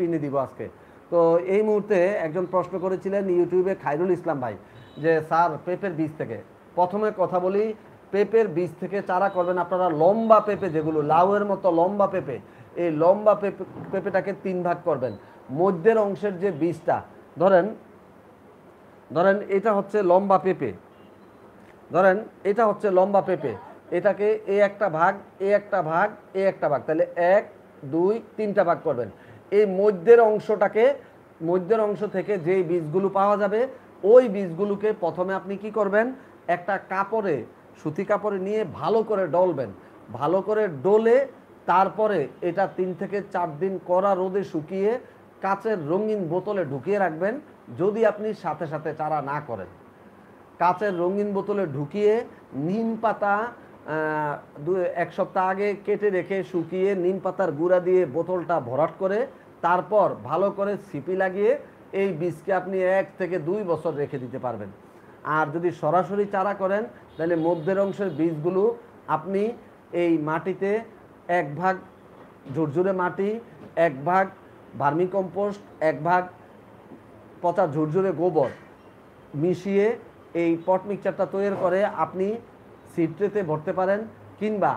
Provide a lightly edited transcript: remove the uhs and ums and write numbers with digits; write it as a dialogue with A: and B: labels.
A: পিনে দিব আজকে। তো এই মুহূর্তে একজন প্রশ্ন করেছিলেন ইউটিউবে খায়রুল ইসলাম ভাই যে স্যার পেঁপের বীজ থেকে, প্রথমে কথা বলি, পেঁপের বীজ থেকে চারা করবেন আপনারা লম্বা পেঁপে, যেগুলো লাউয়ের মতো লম্বা পেঁপে, এই লম্বা পেঁপেটাকে 3 ভাগ করবেন। মধ্যের অংশের যে বীজটা, ধরেন ধরেন এটা হচ্ছে লম্বা পেঁপে, ধরেন এটা হচ্ছে লম্বা পেঁপে, এটাকে এ একটা ভাগ, এ একটা ভাগ, এ একটা ভাগ, তাহলে 1 2 3টা ভাগ করবেন। এই মধ্যের অংশটাকে, মধ্যের অংশ থেকে যেই বীজগুলো পাওয়া যাবে ওই বীজগুলোকে প্রথমে আপনি কি করবেন, একটা কাপড়ে, সুতি কাপড়ে নিয়ে ভালো করে ডলবেন। ভালো করে ডলে তারপরে এটা 3 থেকে 4 দিন কড়া রোদে শুকিয়ে কাচের রঙিন বোতলে ঢুকিয়ে রাখবেন, যদি আপনি সাথে সাথে চারা না করেন। কাচের রঙিন বোতলে ঢুকিয়ে নিম পাতা 1 সপ্তাহ আগে কেটে রেখে শুকিয়ে নিম পাতার গুঁড়া দিয়ে বোতলটা ভরাট করে তারপর ভালো করে সিপি লাগিয়ে এই বীজকে আপনি 1 থেকে 2 বছর রেখে দিতে পারবেন। আর যদি সরাসরি চারা করেন তাহলে মধ্যের অংশের বীজগুলো আপনি এই মাটিতে 1 ভাগ ঝুরঝুরে মাটি, 1 ভাগ ভার্মি কম্পোস্ট, 1 ভাগ পচা ঝুরঝুরে গোবর মিশিয়ে এই পট মিক্সচারটা তৈরি করে আপনি সিড ট্রেতে ভরতে পারেন, কিংবা